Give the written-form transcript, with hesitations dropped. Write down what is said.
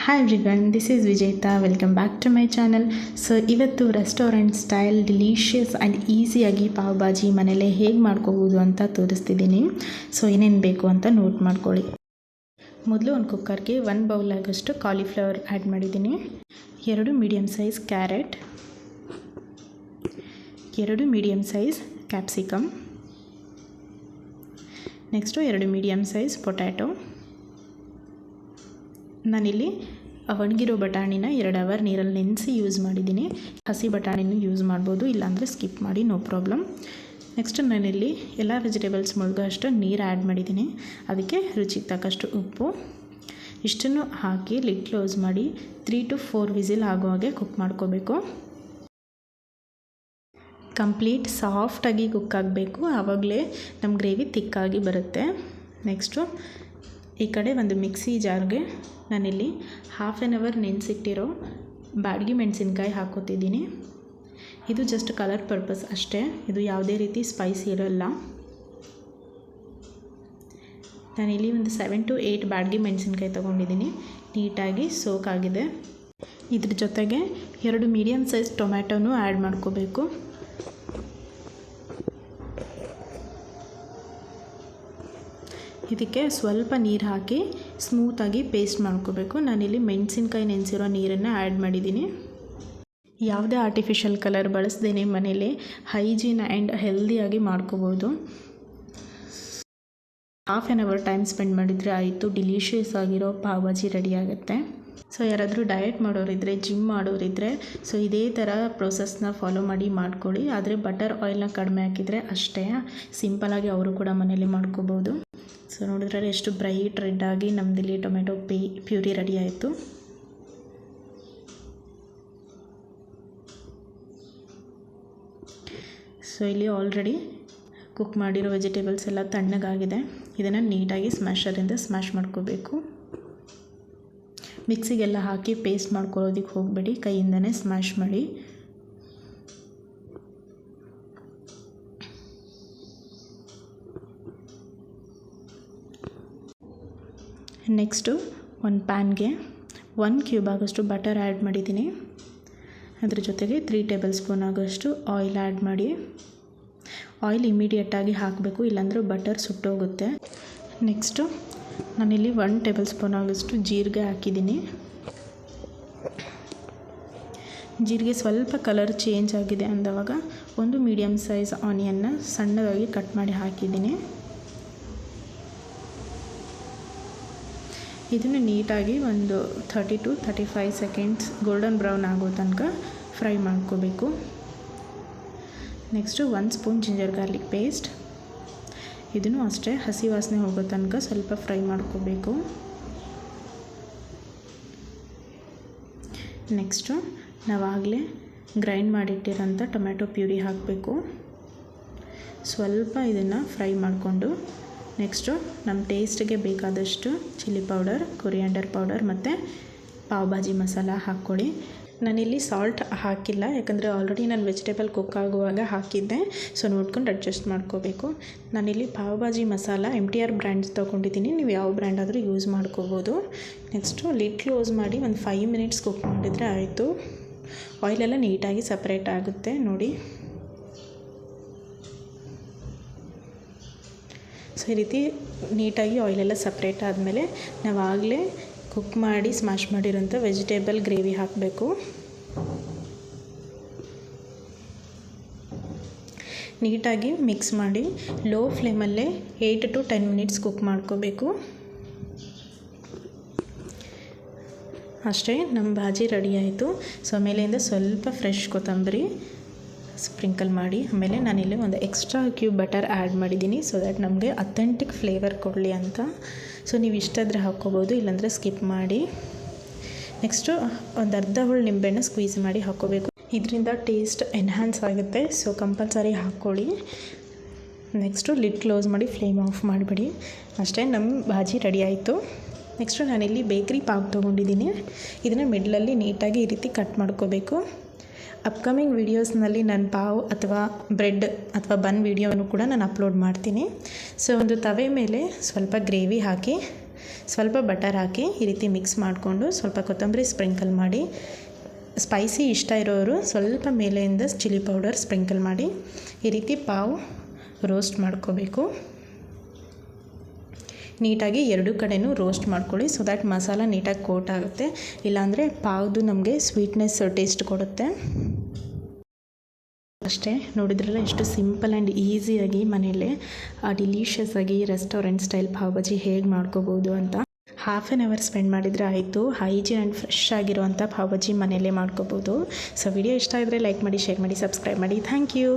Hi everyone, this is Vijetha. Welcome back to my channel. So ಇವತ್ತು restaurant style delicious and ಈಸಿಯಾಗಿ ಪಾವ್ ಭಾಜಿ ಮನೇಲೇ ಹೇಗೆ ಮಾಡ್ಕೋಬೋದು ಅಂತ ತೋರಿಸ್ತಿದ್ದೀನಿ. ಸೊ ಏನೇನು ಬೇಕು ಅಂತ ನೋಟ್ ಮಾಡ್ಕೊಳ್ಳಿ. ಮೊದಲು ಒಂದು ಕುಕ್ಕರ್ಗೆ 1 ಬೌಲ್ ಆಗೋಷ್ಟು ಕಾಲಿಫ್ಲವರ್ ಆ್ಯಡ್ ಮಾಡಿದ್ದೀನಿ. 2 medium size carrot, 2 medium size capsicum, next 2 medium size potato. ನಾನಿಲ್ಲಿ ಒಣಗಿರೋ ಬಟಾಣಿನ 2 ಅವರ್ ನೀರಲ್ಲಿ ನೆನೆಸಿ ಯೂಸ್ ಮಾಡಿದ್ದೀನಿ. ಹಸಿ ಬಟಾಣಿನೂ ಯೂಸ್ ಮಾಡ್ಬೋದು, ಇಲ್ಲಾಂದರೆ ಸ್ಕಿಪ್ ಮಾಡಿ, ನೋ ಪ್ರಾಬ್ಲಮ್. ನೆಕ್ಸ್ಟ್ ನಾನಿಲ್ಲಿ ಎಲ್ಲ ವೆಜಿಟೇಬಲ್ಸ್ ಮುಳುಗೋ ಅಷ್ಟು ನೀರು ಆ್ಯಡ್ ಮಾಡಿದ್ದೀನಿ. ಅದಕ್ಕೆ ರುಚಿಗೆ ತಕ್ಕಷ್ಟು ಉಪ್ಪು, ಇಷ್ಟನ್ನು ಹಾಕಿ ಲಿಡ್ ಕ್ಲೋಸ್ ಮಾಡಿ 3 to 4 ವಿಸಿಲ್ ಆಗೋ ಹಾಗೆ ಕುಕ್ ಮಾಡ್ಕೋಬೇಕು. ಕಂಪ್ಲೀಟ್ ಸಾಫ್ಟಾಗಿ ಕುಕ್ ಆಗಬೇಕು, ಆವಾಗಲೇ ನಮ್ಮ ಗ್ರೇವಿ ತಿಕ್ಕಾಗಿ ಬರುತ್ತೆ. ನೆಕ್ಸ್ಟು ಈ ಕಡೆ ಒಂದು ಮಿಕ್ಸಿ ಜಾರ್ಗೆ ನಾನಿಲ್ಲಿ 1/2 ಅವರ್ ನೆನೆಸಿಟ್ಟಿರೋ ಬ್ಯಾಡಗಿ ಮೆಣಸಿನ್ಕಾಯಿ ಹಾಕೋತಿದ್ದೀನಿ. ಇದು ಜಸ್ಟ್ ಕಲರ್ ಪರ್ಪಸ್ ಅಷ್ಟೇ, ಇದು ಯಾವುದೇ ರೀತಿ ಸ್ಪೈಸಿ ಇರೋಲ್ಲ. ನಾನಿಲ್ಲಿ ಒಂದು 7 to 8 ಬ್ಯಾಡಗಿ ಮೆಣಸಿನ್ಕಾಯಿ ತೊಗೊಂಡಿದ್ದೀನಿ, ನೀಟಾಗಿ ಸೋಕ್ ಆಗಿದೆ. ಇದ್ರ ಜೊತೆಗೆ 2 ಮೀಡಿಯಮ್ ಸೈಜ್ ಟೊಮ್ಯಾಟೊನೂ ಆ್ಯಡ್ ಮಾಡ್ಕೋಬೇಕು. ಇದಕ್ಕೆ ಸ್ವಲ್ಪ ನೀರು ಹಾಕಿ ಸ್ಮೂತಾಗಿ ಪೇಸ್ಟ್ ಮಾಡ್ಕೋಬೇಕು. ನಾನಿಲ್ಲಿ ಮೆಣಸಿನ್ಕಾಯಿ ನೆನೆಸಿರೋ ನೀರನ್ನು ಆ್ಯಡ್ ಮಾಡಿದ್ದೀನಿ. ಯಾವುದೇ ಆರ್ಟಿಫಿಷಿಯಲ್ ಕಲರ್ ಬಳಸ್ದೇ ಮನೇಲಿ ಹೈಜೀನ್ ಆ್ಯಂಡ್ ಹೆಲ್ದಿಯಾಗಿ ಮಾಡ್ಕೋಬೋದು. 1/2 ಅವರ್ ಟೈಮ್ ಸ್ಪೆಂಡ್ ಮಾಡಿದರೆ ಆಯಿತು, ಡಿಲಿಷಿಯಸ್ ಆಗಿರೋ ಪಾವ್ ಭಾಜಿ ರೆಡಿ ಆಗುತ್ತೆ. ಸೊ ಯಾರಾದರೂ ಡಯಟ್ ಮಾಡೋರಿದ್ದರೆ, ಜಿಮ್ ಮಾಡೋರಿದ್ದರೆ ಸೊ ಇದೇ ಥರ ಪ್ರೊಸೆಸ್ನ ಫಾಲೋ ಮಾಡಿ ಮಾಡ್ಕೊಳ್ಳಿ. ಆದರೆ ಬಟರ್ ಆಯಿಲ್ನ ಕಡಿಮೆ ಹಾಕಿದರೆ ಅಷ್ಟೇ, ಸಿಂಪಲಾಗಿ ಅವರು ಕೂಡ ಮನೇಲಿ ಮಾಡ್ಕೋಬೋದು. ಸೊ ನೋಡಿದ್ರೆ ಎಷ್ಟು ಬ್ರೈಟ್ ರೆಡ್ ಆಗಿ ನಮ್ಮದಿಲ್ಲಿ ಟೊಮೆಟೊ ಪ್ಯೂರಿ ರೆಡಿ ಆಯಿತು. ಸೊ ಇಲ್ಲಿ ಆಲ್ರೆಡಿ ಕುಕ್ ಮಾಡಿರೋ ವೆಜಿಟೇಬಲ್ಸ್ ಎಲ್ಲ ತಣ್ಣಗಾಗಿದೆ. ಇದನ್ನು ನೀಟಾಗಿ ಸ್ಮ್ಯಾಶರಿಂದ ಸ್ಮ್ಯಾಶ್ ಮಾಡ್ಕೋಬೇಕು. ಮಿಕ್ಸಿಗೆಲ್ಲ ಹಾಕಿ ಪೇಸ್ಟ್ ಮಾಡ್ಕೊಳ್ಳೋದಕ್ಕೆ ಹೋಗಬೇಡಿ, ಕೈಯಿಂದನೇ ಸ್ಮ್ಯಾಶ್ ಮಾಡಿ. ನೆಕ್ಸ್ಟು ಒಂದು ಪ್ಯಾನ್ಗೆ 1 ಕ್ಯೂಬ್ ಆಗೋಷ್ಟು ಬಟರ್ ಆ್ಯಡ್ ಮಾಡಿದ್ದೀನಿ. ಅದ್ರ ಜೊತೆಗೆ 3 ಟೇಬಲ್ ಸ್ಪೂನ್ ಆಗೋಷ್ಟು ಆಯಿಲ್ ಆ್ಯಡ್ ಮಾಡಿ. ಆಯಿಲ್ ಇಮಿಡಿಯೇಟಾಗಿ ಹಾಕಬೇಕು, ಇಲ್ಲಾಂದರೆ ಬಟರ್ ಸುಟ್ಟೋಗುತ್ತೆ. ನೆಕ್ಸ್ಟು ನಾನಿಲ್ಲಿ 1 ಟೇಬಲ್ ಸ್ಪೂನ್ ಆಗೋಷ್ಟು ಜೀರಿಗೆ ಹಾಕಿದ್ದೀನಿ. ಜೀರಿಗೆ ಸ್ವಲ್ಪ ಕಲರ್ ಚೇಂಜ್ ಆಗಿದೆ ಅಂದವಾಗ 1 ಮೀಡಿಯಮ್ ಸೈಜ್ ಆನಿಯನ್ನ ಸಣ್ಣದಾಗಿ ಕಟ್ ಮಾಡಿ ಹಾಕಿದ್ದೀನಿ. ಇದನ್ನು ನೀಟಾಗಿ ಒಂದು 30 to 35 ಸೆಕೆಂಡ್ಸ್ ಗೋಲ್ಡನ್ ಬ್ರೌನ್ ಆಗೋ ತನಕ ಫ್ರೈ ಮಾಡ್ಕೋಬೇಕು. Next 1 spoon ginger garlic paste, ಇದನ್ನು ಅಷ್ಟೇ ಹಸಿ ವಾಸನೆ ಹೋಗೋ ತನಕ ಸ್ವಲ್ಪ ಫ್ರೈ ಮಾಡ್ಕೋಬೇಕು. ನೆಕ್ಸ್ಟು ನಾವಾಗಲೇ ಗ್ರೈಂಡ್ ಮಾಡಿಟ್ಟಿರೋಂಥ ಟೊಮ್ಯಾಟೊ ಪ್ಯೂರಿ ಹಾಕಬೇಕು. ಸ್ವಲ್ಪ ಇದನ್ನು ಫ್ರೈ ಮಾಡಿಕೊಂಡು ನೆಕ್ಸ್ಟು ನಮ್ಮ ಟೇಸ್ಟಿಗೆ ಬೇಕಾದಷ್ಟು ಚಿಲ್ಲಿ ಪೌಡರ್, ಕೊರಿಯಾಂಡರ್ ಪೌಡರ್ ಮತ್ತು ಪಾವ್ ಭಾಜಿ ಮಸಾಲ ಹಾಕ್ಕೊಳ್ಳಿ. ನಾನಿಲ್ಲಿ ಸಾಲ್ಟ್ ಹಾಕಿಲ್ಲ, ಯಾಕಂದರೆ ಆಲ್ರೆಡಿ ನಾನು ವೆಜಿಟೇಬಲ್ ಕುಕ್ ಆಗುವಾಗ ಹಾಕಿದ್ದೆ. ಸೊ ನೋಡ್ಕೊಂಡು ಅಡ್ಜಸ್ಟ್ ಮಾಡ್ಕೋಬೇಕು. ನಾನಿಲ್ಲಿ ಪಾವ್ ಭಾಜಿ ಮಸಾಲ MTR ಬ್ರ್ಯಾಂಡ್ಸ್ ತೊಗೊಂಡಿದ್ದೀನಿ, ನೀವು ಯಾವ ಬ್ರ್ಯಾಂಡ್ ಆದರೂ ಯೂಸ್ ಮಾಡ್ಕೋಬೋದು. ನೆಕ್ಸ್ಟು ಲಿಡ್ ಕ್ಲೋಸ್ ಮಾಡಿ ಒಂದು 5 ಮಿನಿಟ್ಸ್ ಕುಕ್ ಮಾಡಿದರೆ ಆಯಿತು. ಆಯಿಲೆಲ್ಲ ನೀಟಾಗಿ ಸಪ್ರೇಟ್ ಆಗುತ್ತೆ ನೋಡಿ. ಸೊ ಈ ರೀತಿ ನೀಟಾಗಿ ಆಯಿಲೆಲ್ಲ ಸಪ್ರೇಟ್ ಆದಮೇಲೆ ನಾವಾಗಲೇ ಕುಕ್ ಮಾಡಿ ಸ್ಮ್ಯಾಶ್ ಮಾಡಿರೋಂಥ ವೆಜಿಟೇಬಲ್ ಗ್ರೇವಿ ಹಾಕಬೇಕು. ನೀಟಾಗಿ ಮಿಕ್ಸ್ ಮಾಡಿ ಲೋ ಫ್ಲೇಮಲ್ಲೇ 8 to 10 ಮಿನಿಟ್ಸ್ ಕುಕ್ ಮಾಡ್ಕೋಬೇಕು. ಅಷ್ಟೇ, ನಮ್ಮ ಭಾಜಿ ರೆಡಿ ಆಯಿತು. ಸೊ ಮೇಲೆಯಿಂದ ಸ್ವಲ್ಪ ಫ್ರೆಶ್ ಕೊತ್ತಂಬರಿ ಸ್ಪ್ರಿಂಕಲ್ ಮಾಡಿ, ಆಮೇಲೆ ನಾನಿಲ್ಲಿ ಒಂದು ಎಕ್ಸ್ಟ್ರಾ ಕ್ಯೂಬ್ ಬಟರ್ ಆ್ಯಡ್ ಮಾಡಿದ್ದೀನಿ, ಸೊ ದ್ಯಾಟ್ ನಮಗೆ ಅಥೆಂಟಿಕ್ ಫ್ಲೇವರ್ ಕೊಡಲಿ ಅಂತ. ಸೊ ನೀವು ಇಷ್ಟಾದರೆ ಹಾಕ್ಕೋಬೋದು, ಇಲ್ಲಾಂದರೆ ಸ್ಕಿಪ್ ಮಾಡಿ. ನೆಕ್ಸ್ಟು ಒಂದು ಅರ್ಧ ಹೋಳು ನಿಂಬೆಹಣ್ಣು ಸ್ಕ್ವೀಸ್ ಮಾಡಿ ಹಾಕ್ಕೋಬೇಕು. ಇದರಿಂದ ಟೇಸ್ಟ್ ಎನ್ಹ್ಯಾನ್ಸ್ ಆಗುತ್ತೆ, ಸೊ ಕಂಪಲ್ಸರಿ ಹಾಕ್ಕೊಳ್ಳಿ. ನೆಕ್ಸ್ಟು ಲಿಡ್ ಕ್ಲೋಸ್ ಮಾಡಿ ಫ್ಲೇಮ್ ಆಫ್ ಮಾಡಿಬಿಡಿ. ಅಷ್ಟೇ, ನಮ್ಮ ಭಾಜಿ ರೆಡಿ ಆಯಿತು. ನೆಕ್ಸ್ಟು ನಾನಿಲ್ಲಿ ಬೇಕ್ರಿ ಪಾವ್ ತೊಗೊಂಡಿದ್ದೀನಿ. ಇದನ್ನು ಮಿಡ್ಲಲ್ಲಿ ನೀಟಾಗಿ ಈ ರೀತಿ ಕಟ್ ಮಾಡ್ಕೋಬೇಕು. ಅಪ್ಕಮಿಂಗ್ ವೀಡಿಯೋಸ್ನಲ್ಲಿ ನಾನು ಪಾವ್ ಅಥವಾ ಬ್ರೆಡ್ ಅಥವಾ ಬನ್ ವೀಡಿಯೋವನ್ನು ಕೂಡ ನಾನು ಅಪ್ಲೋಡ್ ಮಾಡ್ತೀನಿ. ಸೊ ಒಂದು ತವೆ ಮೇಲೆ ಸ್ವಲ್ಪ ಗ್ರೇವಿ ಹಾಕಿ ಸ್ವಲ್ಪ ಬಟರ್ ಹಾಕಿ ಈ ರೀತಿ ಮಿಕ್ಸ್ ಮಾಡಿಕೊಂಡು ಸ್ವಲ್ಪ ಕೊತ್ತಂಬರಿ ಸ್ಪ್ರಿಂಕಲ್ ಮಾಡಿ, ಸ್ಪೈಸಿ ಇಷ್ಟ ಇರೋರು ಸ್ವಲ್ಪ ಮೇಲೆಯಿಂದ ಚಿಲ್ಲಿ ಪೌಡರ್ ಸ್ಪ್ರಿಂಕಲ್ ಮಾಡಿ ಈ ರೀತಿ ಪಾವ್ ರೋಸ್ಟ್ ಮಾಡ್ಕೋಬೇಕು. ನೀಟಾಗಿ ಎರಡು ಕಡೆನೂ ರೋಸ್ಟ್ ಮಾಡ್ಕೊಳ್ಳಿ, ಸೊ ದ್ಯಾಟ್ ಮಸಾಲ ನೀಟಾಗಿ ಕೋಟ್ ಆಗುತ್ತೆ. ಇಲ್ಲಾಂದರೆ ಪಾವ್ದು ನಮಗೆ ಸ್ವೀಟ್ನೆಸ್ ಟೇಸ್ಟ್ ಕೊಡುತ್ತೆ. ಅಷ್ಟೇ, ನೋಡಿದ್ರಲ್ಲ ಎಷ್ಟು ಸಿಂಪಲ್ ಆ್ಯಂಡ್ ಈಸಿಯಾಗಿ ಮನೆಯಲ್ಲೇ ಡಿಲೀಷಿಯಸ್ ಆಗಿ ರೆಸ್ಟೋರೆಂಟ್ ಸ್ಟೈಲ್ ಪಾವ್ ಭಾಜಿ ಹೇಗೆ ಮಾಡ್ಕೋಬೋದು ಅಂತ. ಹಾಫ್ ಆನ್ ಅವರ್ ಸ್ಪೆಂಡ್ ಮಾಡಿದರೆ ಆಯಿತು. ಹೈಜೀನ್ ಆ್ಯಂಡ್ ಫ್ರೆಶ್ ಆಗಿರುವಂಥ ಪಾವ್ ಭಾಜಿ ಮನೆಯಲ್ಲೇ ಮಾಡ್ಕೋಬೋದು. ಸೊ ವಿಡಿಯೋ ಇಷ್ಟ ಆದರೆ ಲೈಕ್ ಮಾಡಿ, ಶೇರ್ ಮಾಡಿ, ಸಬ್ಸ್ಕ್ರೈಬ್ ಮಾಡಿ. Thank you.